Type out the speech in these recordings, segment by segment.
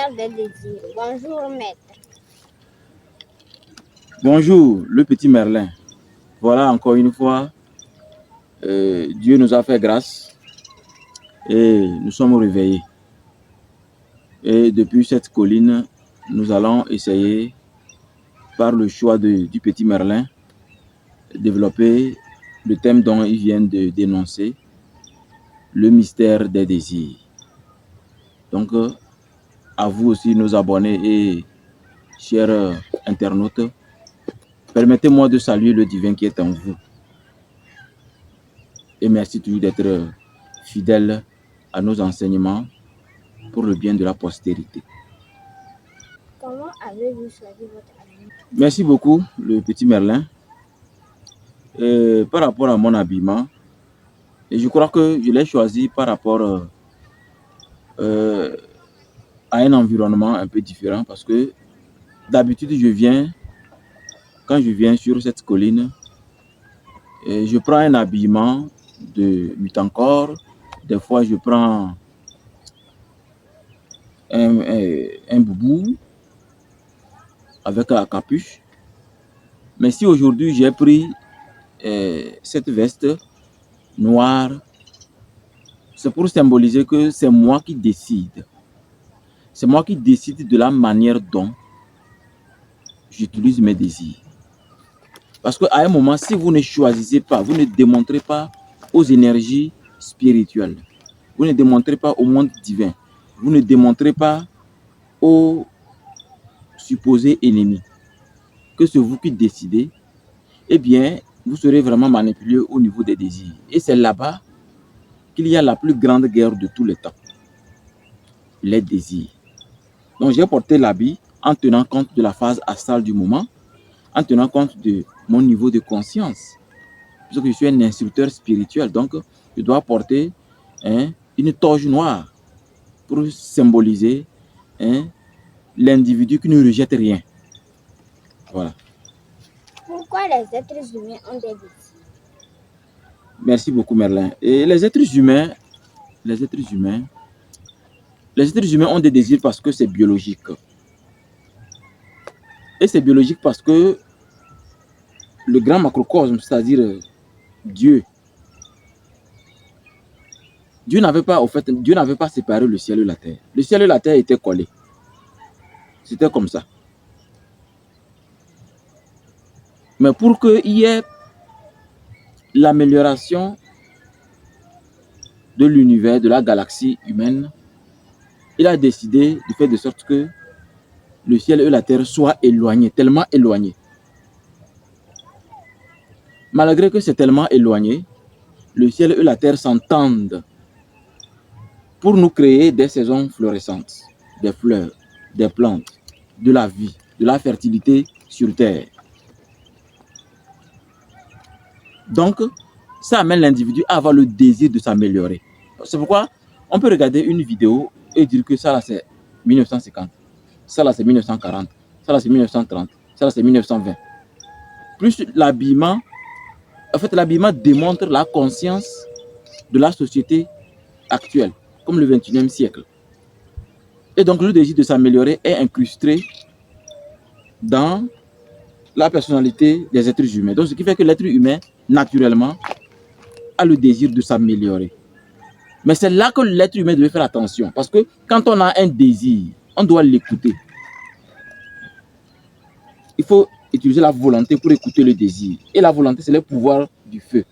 mystère des désirs. Bonjour, maître. Bonjour, le petit Merlin. Voilà encore une fois, Dieu nous a fait grâce et nous sommes réveillés. Et depuis cette colline, nous allons essayer, par le choix du petit Merlin, développer le thème dont il vient de dénoncer, le mystère des désirs. Donc, à vous aussi, nos abonnés et chers internautes, permettez-moi de saluer le divin qui est en vous. Et merci toujours d'être fidèle à nos enseignements pour le bien de la postérité. Comment avez-vous choisi votre habillement? Merci beaucoup, le petit Merlin. Par rapport à mon habillement, et je crois que je l'ai choisi par rapport à un environnement un peu différent parce que d'habitude, quand je viens sur cette colline, je prends un habillement de Mutankor. Des fois, je prends un boubou avec la capuche. Mais si aujourd'hui, j'ai pris cette veste noire, c'est pour symboliser que c'est moi qui décide. C'est moi qui décide de la manière dont j'utilise mes désirs. Parce qu'à un moment, si vous ne choisissez pas, vous ne démontrez pas aux énergies spirituelles, vous ne démontrez pas au monde divin, vous ne démontrez pas aux supposés ennemis que c'est vous qui décidez, eh bien, vous serez vraiment manipulé au niveau des désirs. Et c'est là-bas qu'il y a la plus grande guerre de tous les temps, les désirs. Donc, j'ai porté l'habit en tenant compte de la phase astrale du moment, en tenant compte de mon niveau de conscience. Parce que je suis un instructeur spirituel, donc je dois porter une toge noire pour symboliser l'individu qui ne rejette rien. Voilà. Pourquoi les êtres humains ont des désirs? Merci beaucoup, Merlin. Et les êtres humains ont des désirs parce que c'est biologique. Et c'est biologique parce que le grand macrocosme, c'est-à-dire Dieu n'avait pas séparé le ciel et la terre. Le ciel et la terre étaient collés. C'était comme ça. Mais pour qu'il y ait l'amélioration de l'univers, de la galaxie humaine, il a décidé de faire de sorte que le ciel et la terre soient éloignés, tellement éloignés. Malgré que c'est tellement éloigné, le ciel et la terre s'entendent pour nous créer des saisons florissantes, des fleurs, des plantes, de la vie, de la fertilité sur terre. Donc, ça amène l'individu à avoir le désir de s'améliorer. C'est pourquoi on peut regarder une vidéo et dire que ça là c'est 1950, ça là c'est 1940, ça là c'est 1930, ça là c'est 1920. Plus l'habillement, en fait l'habillement démontre la conscience de la société actuelle, comme le 21e siècle. Et donc le désir de s'améliorer est incrusté dans la personnalité des êtres humains. Donc ce qui fait que l'être humain, naturellement, a le désir de s'améliorer. Mais c'est là que l'être humain devait faire attention. Parce que quand on a un désir, on doit l'écouter. Il faut utiliser la volonté pour écouter le désir. Et la volonté, c'est le pouvoir du feu.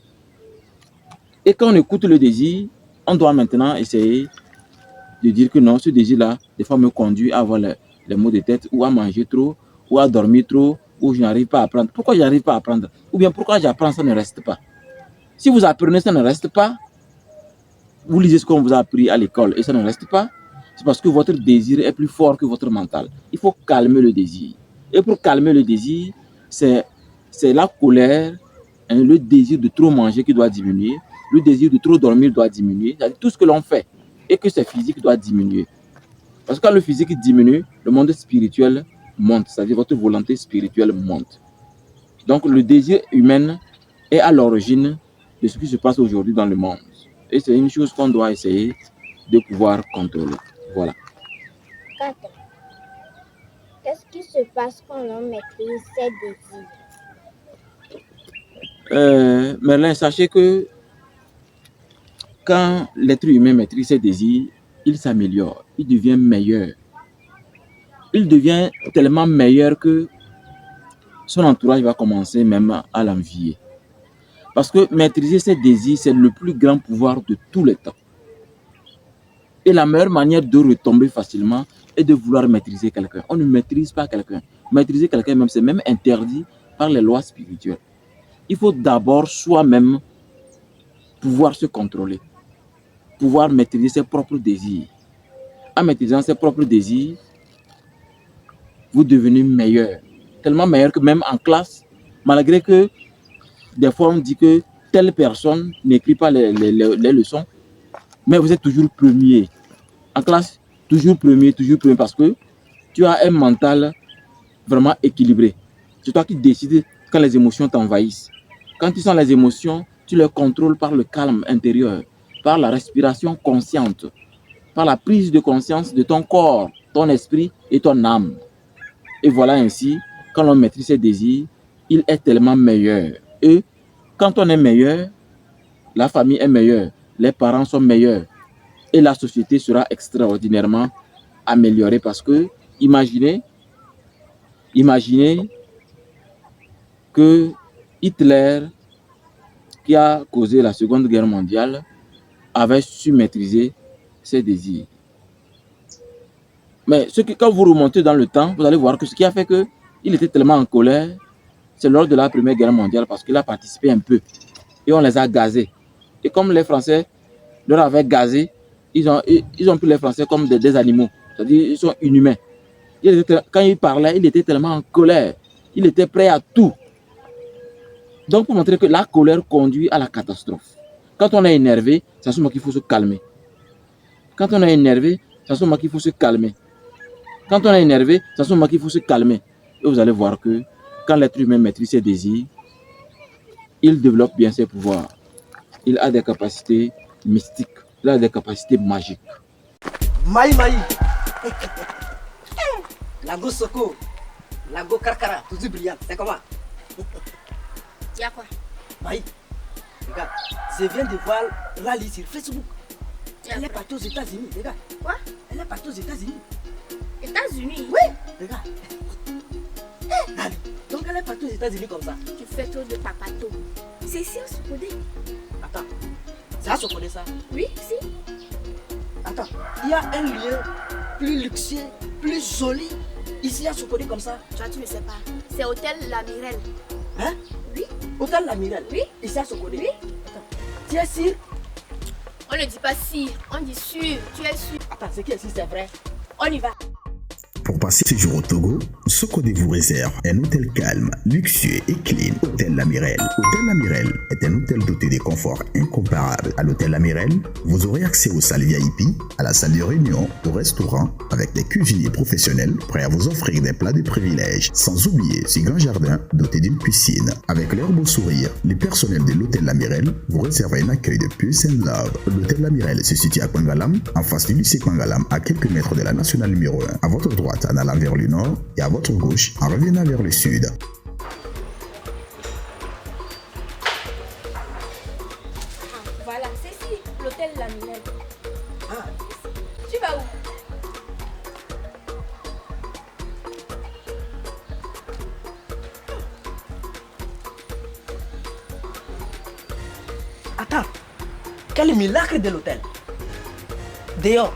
Et quand on écoute le désir, on doit maintenant essayer de dire que non, ce désir-là, des fois me conduit à avoir les maux de tête, ou à manger trop, ou à dormir trop, ou je n'arrive pas à apprendre. Pourquoi je n'arrive pas à apprendre? Ou bien pourquoi j'apprends, ça ne reste pas? Si vous apprenez, ça ne reste pas. Vous lisez ce qu'on vous a appris à l'école et ça ne reste pas. C'est parce que votre désir est plus fort que votre mental. Il faut calmer le désir. Et pour calmer le désir, c'est la colère, le désir de trop manger qui doit diminuer, le désir de trop dormir doit diminuer. Tout ce que l'on fait et que c'est physique doit diminuer. Parce que quand le physique diminue, le monde spirituel monte, c'est-à-dire votre volonté spirituelle monte. Donc le désir humain est à l'origine de ce qui se passe aujourd'hui dans le monde. Et c'est une chose qu'on doit essayer de pouvoir contrôler. Voilà. 4. Qu'est-ce qui se passe quand l'on maîtrise ses désirs? Merlin, sachez que quand l'être humain maîtrise ses désirs, il s'améliore, il devient meilleur. Il devient tellement meilleur que son entourage va commencer même à l'envier. Parce que maîtriser ses désirs, c'est le plus grand pouvoir de tous les temps. Et la meilleure manière de retomber facilement est de vouloir maîtriser quelqu'un. On ne maîtrise pas quelqu'un. Maîtriser quelqu'un même, c'est même interdit par les lois spirituelles. Il faut d'abord soi-même pouvoir se contrôler, pouvoir maîtriser ses propres désirs. En maîtrisant ses propres désirs, vous devenez meilleur. Tellement meilleur que même en classe, malgré que des fois on dit que telle personne n'écrit pas les leçons, mais vous êtes toujours premier. En classe, toujours premier parce que tu as un mental vraiment équilibré. C'est toi qui décides quand les émotions t'envahissent. Quand tu sens les émotions, tu les contrôles par le calme intérieur, par la respiration consciente, par la prise de conscience de ton corps, ton esprit et ton âme. Et voilà ainsi, quand l'on maîtrise ses désirs, il est tellement meilleur. Et quand on est meilleur, la famille est meilleure, les parents sont meilleurs et la société sera extraordinairement améliorée parce que imaginez que Hitler, qui a causé la Seconde Guerre mondiale, avait su maîtriser ses désirs. Mais quand vous remontez dans le temps, vous allez voir que ce qui a fait qu'il était tellement en colère, c'est lors de la Première Guerre mondiale parce qu'il a participé un peu et on les a gazés. Et comme les Français leur avaient gazé, ils ont pris les Français comme des animaux, c'est-à-dire ils sont inhumains. Quand il parlait, il était tellement en colère, il était prêt à tout. Donc pour montrer que la colère conduit à la catastrophe. Quand on est énervé, c'est à ce moment qu'il faut se calmer. Quand on est énervé, c'est à ce moment qu'il faut se calmer. Quand on est énervé, c'est à ce moment qu'il faut se calmer. Et vous allez voir que quand l'être humain maîtrise ses désirs, il développe bien ses pouvoirs. Il a des capacités mystiques, il a des capacités magiques. Maï Maï. Lago Soko, Lago Karkara, toujours brillant. C'est comment? Y'a quoi? Maï, regarde, je viens de voir Rally sur Facebook. Elle est partie aux États-Unis, regarde. Quoi? Elle est partie aux États-Unis. États-Unis? Oui, regarde. Rally. Donc elle est partie aux États-Unis comme ça. Tu fais trop de papato. C'est ici à Sokodé. Attends, c'est à Sokodé ça? Oui, si. Attends, il y a un lieu plus luxueux, plus joli ici à Sokodé comme ça. Toi, tu ne sais pas. C'est Hôtel La Mirelle. Hein? Oui. Hôtel La Mirelle? Oui. Ici à Sokodé? Oui. Attends, tu es sûr? On ne dit pas si, on dit sûr. Tu es sûr. Attends, c'est qui ici, c'est vrai? On y va. Pour passer ce jour au Togo, Sokodé vous réserve un hôtel calme, luxueux et clean. Hôtel La Mirelle. Hôtel La Mirelle est un hôtel doté de conforts incomparables. À l'hôtel La Mirelle, vous aurez accès aux salles VIP, à la salle de réunion, au restaurant, avec des cuisiniers professionnels prêts à vous offrir des plats de privilèges. Sans oublier ce grand jardin doté d'une piscine. Avec leur beau sourire, les personnels de l'hôtel La Mirelle vous réservent un accueil de peace and love. L'hôtel La Mirelle se situe à Kwangalam, en face du lycée Kwangalam, à quelques mètres de la nationale numéro 1. À votre droite, en allant vers le nord, et à votre gauche, en revenant vers le sud. Voilà, c'est ici, l'hôtel La Mirelle. Ah, Tu vas où? attends, quel miracle de l'hôtel. Dehors,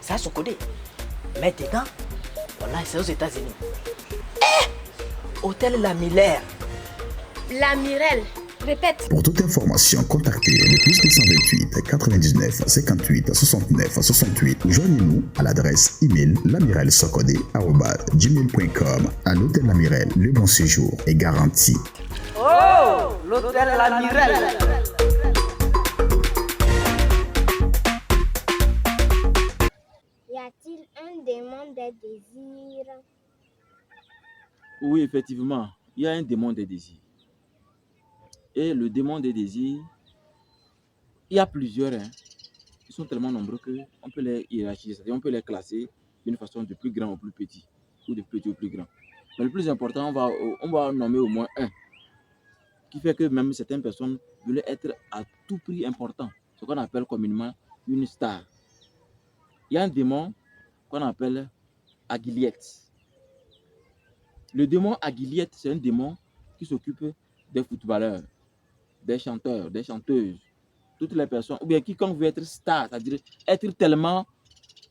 c'est à Sokodé. Mais dedans, voilà, c'est aux États-Unis. Hôtel La Mirelle. La Mirelle. Répète. Pour toute information, contactez le plus 228 99 58 69 68 ou joignez-nous à l'adresse email lamirellesokodé@gmail.com. À l'hôtel La Mirelle, le bon séjour est garanti. Oh, l'hôtel La Mirelle. Y a-t-il un démon des désirs? Oui, effectivement, il y a un démon des désirs. Et le démon des désirs, il y a plusieurs. Ils sont tellement nombreux qu'on peut les hiérarchiser, c'est-à-dire on peut les classer d'une façon de plus grand au plus petit. ou de petit ou plus grand. Mais le plus important, on va nommer au moins un qui fait que même certaines personnes veulent être à tout prix important, ce qu'on appelle communément une star. Il y a un démon qu'on appelle Aguiliette. Le démon Aguiliette, c'est un démon qui s'occupe des footballeurs, des chanteurs, des chanteuses, toutes les personnes, ou bien quiconque veut être star, c'est-à-dire être tellement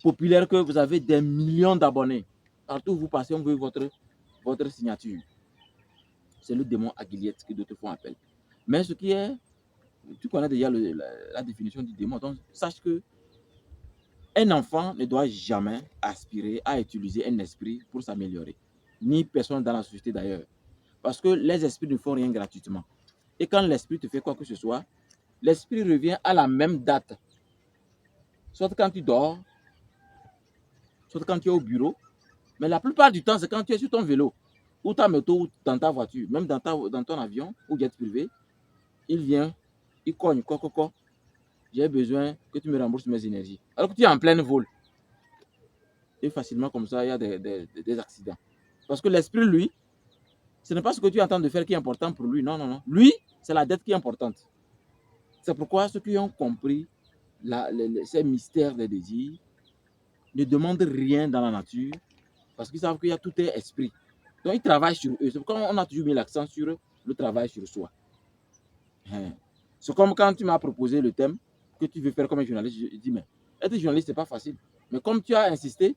populaire que vous avez des millions d'abonnés. Partout où vous passez, on veut votre signature. C'est le démon Aguiliette que d'autres font appel. Mais ce qui est, tu connais déjà la définition du démon, donc sache que un enfant ne doit jamais aspirer à utiliser un esprit pour s'améliorer, ni personne dans la société d'ailleurs. Parce que les esprits ne font rien gratuitement. Et quand l'esprit te fait quoi que ce soit, l'esprit revient à la même date. Soit quand tu dors, soit quand tu es au bureau. Mais la plupart du temps, c'est quand tu es sur ton vélo, ou ta moto, ou dans ta voiture, même dans ton avion ou jet privé, il vient, il cogne, quoi. J'ai besoin que tu me rembourses mes énergies. Alors que tu es en plein vol. Et facilement comme ça, il y a des accidents. Parce que l'esprit, lui, ce n'est pas ce que tu es en train de faire qui est important pour lui. Non. Lui, c'est la dette qui est importante. C'est pourquoi ceux qui ont compris ces mystères des désirs ne demandent rien dans la nature parce qu'ils savent qu'il y a tout est esprit. Donc, ils travaillent sur eux. C'est pourquoi on a toujours mis l'accent sur le travail sur soi. C'est comme quand tu m'as proposé le thème que tu veux faire comme un journaliste. Je dis, mais être journaliste, ce n'est pas facile. Mais comme tu as insisté,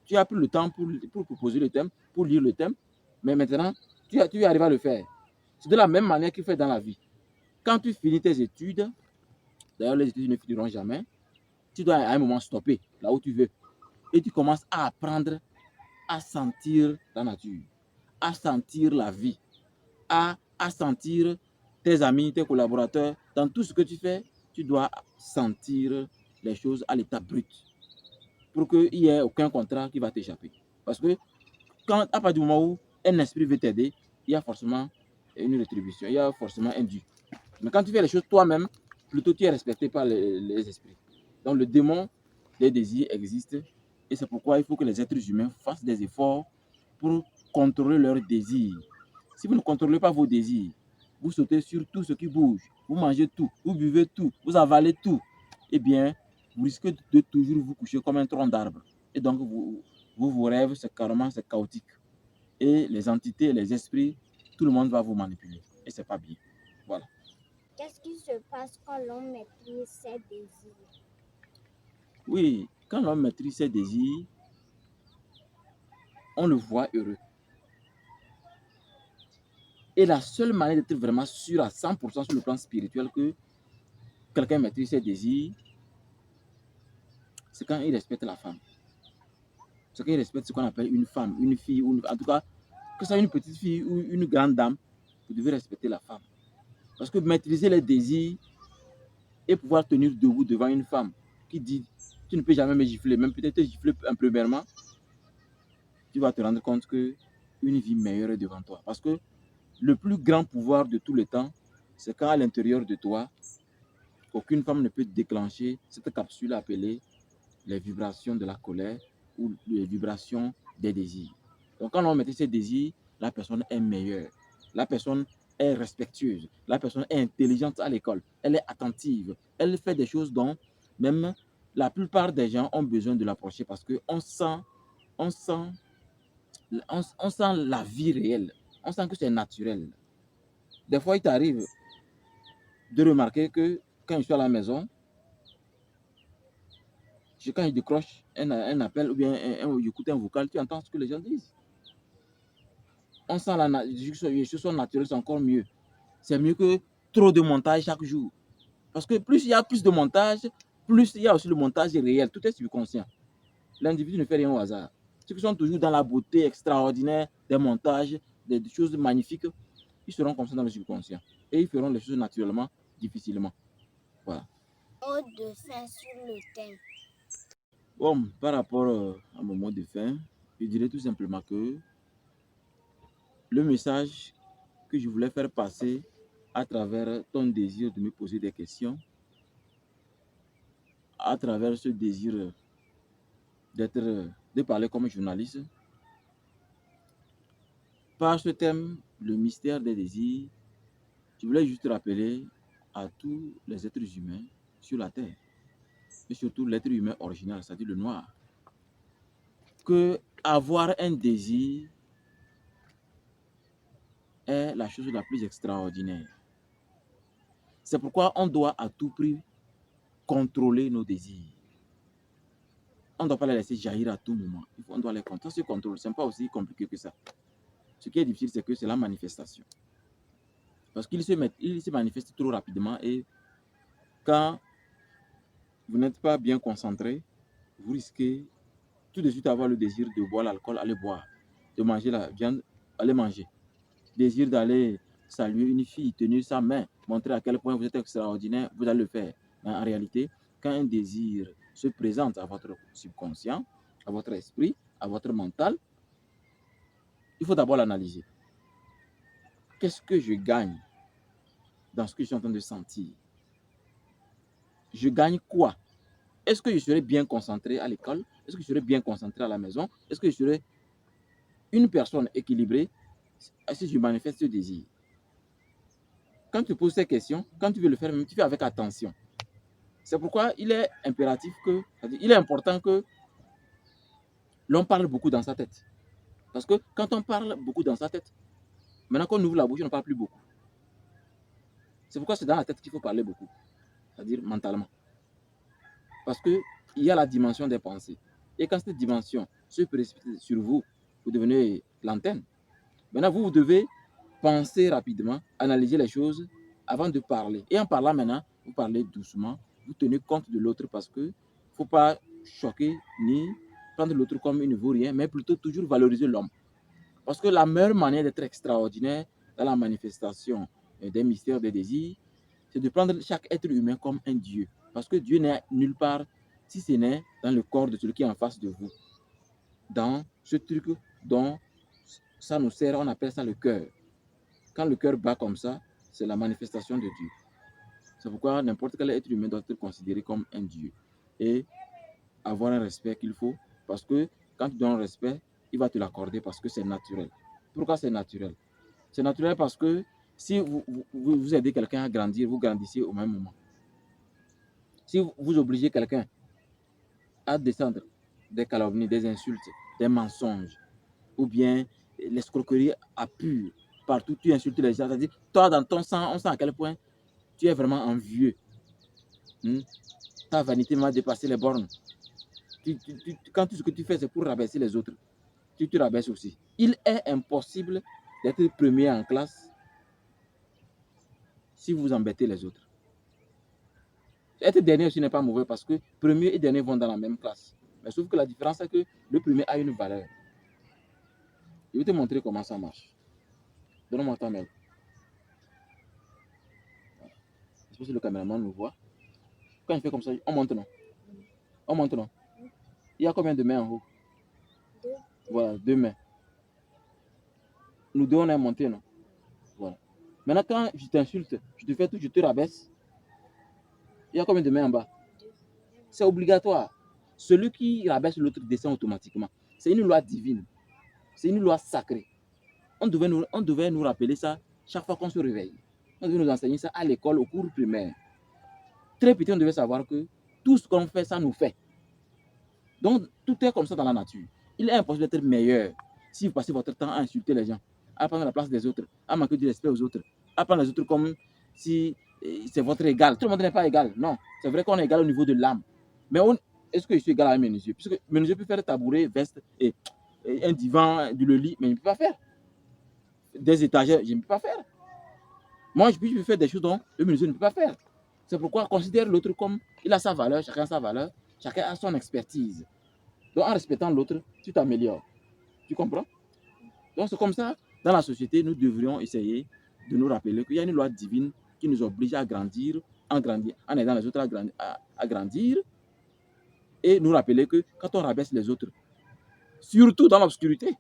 tu as pris le temps pour proposer le thème, pour lire le thème, mais maintenant, tu arrives à le faire. C'est de la même manière qu'il fait dans la vie. Quand tu finis tes études, d'ailleurs, les études ne finiront jamais, tu dois à un moment stopper là où tu veux. Et tu commences à apprendre à sentir la nature, à sentir la vie, à sentir tes amis, tes collaborateurs. Dans tout ce que tu fais, tu dois sentir les choses à l'état brut pour qu'il n'y ait aucun contrat qui va t'échapper. Parce que à partir du moment où un esprit veut t'aider, il y a forcément une rétribution, il y a forcément un dû. Mais quand tu fais les choses toi-même, plutôt tu es respecté par les esprits. Donc le démon des désirs existe et c'est pourquoi il faut que les êtres humains fassent des efforts pour contrôler leurs désirs. Si vous ne contrôlez pas vos désirs, vous sautez sur tout ce qui bouge, vous mangez tout, vous buvez tout, vous avalez tout, eh bien, vous risquez de toujours vous coucher comme un tronc d'arbre. Et donc, vos rêves, c'est carrément chaotique. Et les entités, les esprits, tout le monde va vous manipuler. Et c'est pas bien. Voilà. Qu'est-ce qui se passe quand l'on maîtrise ses désirs? Oui, quand l'homme maîtrise ses désirs, on le voit heureux. Et la seule manière d'être vraiment sûr à 100% sur le plan spirituel que quelqu'un maîtrise ses désirs, c'est quand il respecte la femme. C'est quand il respecte ce qu'on appelle une femme, une fille, ou en tout cas, que ce soit une petite fille ou une grande dame, vous devez respecter la femme. Parce que maîtriser les désirs et pouvoir tenir debout devant une femme qui dit tu ne peux jamais me gifler, même peut-être te gifler un peu premièrement, tu vas te rendre compte que une vie meilleure est devant toi. Parce que le plus grand pouvoir de tout le temps, c'est quand à l'intérieur de toi, aucune femme ne peut déclencher cette capsule appelée les vibrations de la colère ou les vibrations des désirs. Donc quand on met ces désirs, la personne est meilleure, la personne est respectueuse, la personne est intelligente à l'école, elle est attentive, elle fait des choses dont même la plupart des gens ont besoin de l'approcher parce qu'on sent, on sent la vie réelle, on sent que c'est naturel. Des fois, il t'arrive de remarquer que quand je suis à la maison, quand je décroche un appel ou bien j'écoute un vocal, tu entends ce que les gens disent. On sent les choses sont naturelles, c'est encore mieux. C'est mieux que trop de montage chaque jour. Parce que plus il y a plus de montage, plus il y a aussi le montage réel. Tout est subconscient. L'individu ne fait rien au hasard. Ceux qui sont toujours dans la beauté extraordinaire des montages, des choses magnifiques, ils seront comme ça dans le subconscient. Et ils feront les choses naturellement, difficilement. Voilà. Mot de fin sur le thème. Bon, par rapport à mon mot de fin, je dirais tout simplement que le message que je voulais faire passer à travers ton désir de me poser des questions, à travers ce désir de parler comme journaliste, par ce thème, le mystère des désirs, je voulais juste rappeler à tous les êtres humains sur la Terre, et surtout l'être humain original, c'est-à-dire le noir, que avoir un désir est la chose la plus extraordinaire. C'est pourquoi on doit à tout prix contrôler nos désirs. On ne doit pas les laisser jaillir à tout moment. On doit les contrôler. Ce contrôle, ce n'est pas aussi compliqué que ça. Ce qui est difficile, c'est que c'est la manifestation. Parce qu'il se manifeste trop rapidement et quand vous n'êtes pas bien concentré, vous risquez tout de suite d'avoir le désir de boire l'alcool, aller boire, de manger la viande, aller manger. Désir d'aller saluer une fille, tenir sa main, montrer à quel point vous êtes extraordinaire, vous allez le faire. Mais en réalité, quand un désir se présente à votre subconscient, à votre esprit, à votre mental, il faut d'abord l'analyser. Qu'est-ce que je gagne dans ce que je suis en train de sentir? Je gagne quoi? Est-ce que je serai bien concentré à l'école? Est-ce que je serai bien concentré à la maison? Est-ce que je serai une personne équilibrée si je manifeste ce désir? Quand tu poses ces questions, quand tu veux le faire, même tu fais avec attention. C'est pourquoi il est impératif il est important que l'on parle beaucoup dans sa tête. Parce que quand on parle beaucoup dans sa tête, maintenant qu'on ouvre la bouche, on ne parle plus beaucoup. C'est pourquoi c'est dans la tête qu'il faut parler beaucoup, c'est-à-dire mentalement. Parce qu'il y a la dimension des pensées. Et quand cette dimension se précipite sur vous, vous devenez l'antenne. Maintenant, vous devez penser rapidement, analyser les choses avant de parler. Et en parlant maintenant, vous parlez doucement, vous tenez compte de l'autre parce qu'il ne faut pas choquer ni prendre l'autre comme il ne vaut rien, mais plutôt toujours valoriser l'homme. Parce que la meilleure manière d'être extraordinaire dans la manifestation des mystères des désirs, c'est de prendre chaque être humain comme un Dieu. Parce que Dieu n'est nulle part si ce n'est dans le corps de celui qui est en face de vous. Dans ce truc dont ça nous sert, on appelle ça le cœur. Quand le cœur bat comme ça, c'est la manifestation de Dieu. C'est pourquoi n'importe quel être humain doit être considéré comme un Dieu. Et avoir un respect qu'il faut. Parce que quand tu donnes un respect, il va te l'accorder parce que c'est naturel. Pourquoi c'est naturel? C'est naturel parce que si vous aidez quelqu'un à grandir, vous grandissez au même moment. Si vous obligez quelqu'un à descendre des calomnies, des insultes, des mensonges, ou bien l'escroquerie à pur, partout tu insultes les gens, c'est-à-dire, toi dans ton sang, on sent à quel point tu es vraiment envieux. Ta vanité m'a dépassé les bornes. Quand tout ce que tu fais, c'est pour rabaisser les autres, tu te rabaisses aussi. Il est impossible d'être premier en classe si vous embêtez les autres. Être dernier aussi n'est pas mauvais parce que premier et dernier vont dans la même classe. Mais sauf que la différence, c'est que le premier a une valeur. Je vais te montrer comment ça marche. Donne-moi ta mail. Je pense que le caméraman nous voit. Quand il fait comme ça, on monte non. On monte non. Il y a combien de mains en haut? Deux. Voilà, 2 mains. Nous deux, on est monté non. Voilà. Maintenant, quand je t'insulte, je te fais tout, je te rabaisse. Il y a combien de mains en bas? C'est obligatoire. Celui qui rabaisse l'autre descend automatiquement. C'est une loi divine. C'est une loi sacrée. On devait nous rappeler ça chaque fois qu'on se réveille. On devait nous enseigner ça à l'école, au cours primaire. Très petit, on devait savoir que tout ce qu'on fait, ça nous fait. Donc, tout est comme ça dans la nature. Il est impossible d'être meilleur si vous passez votre temps à insulter les gens, à prendre la place des autres, à manquer de respect aux autres, à prendre les autres comme si c'est votre égal. Tout le monde n'est pas égal. Non, c'est vrai qu'on est égal au niveau de l'âme. Mais est-ce que je suis égal à Menuisier? Puisque Menuisier peut faire tabouret, veste, et un divan, le lit, mais il ne peut pas faire. Des étagères, je ne peux pas faire. Moi, je peux faire des choses dont le Menuisier ne peut pas faire. C'est pourquoi considère l'autre comme il a sa valeur, chacun a sa valeur, chacun a son expertise. Donc, en respectant l'autre, tu t'améliores. Tu comprends? Donc, c'est comme ça, dans la société, nous devrions essayer de nous rappeler qu'il y a une loi divine qui nous oblige à grandir, en aidant les autres à grandir, et nous rappeler que quand on rabaisse les autres, surtout dans l'obscurité,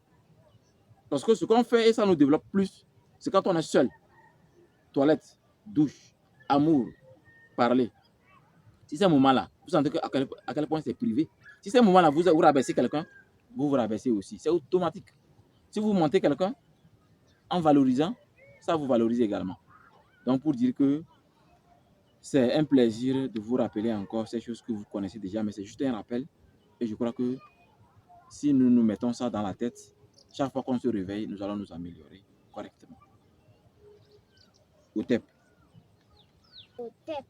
parce que ce qu'on fait et ça nous développe plus, c'est quand on est seul. Toilette, douche, amour, parler. Si ces moments-là, vous sentez à quel point c'est privé. Si ces moments-là, vous rabaissez quelqu'un, vous vous rabaissez aussi. C'est automatique. Si vous montez quelqu'un, en valorisant, ça vous valorise également. Donc, pour dire que c'est un plaisir de vous rappeler encore ces choses que vous connaissez déjà, mais c'est juste un rappel. Et je crois que si nous nous mettons ça dans la tête, chaque fois qu'on se réveille, nous allons nous améliorer correctement. Au TEP. Au TEP.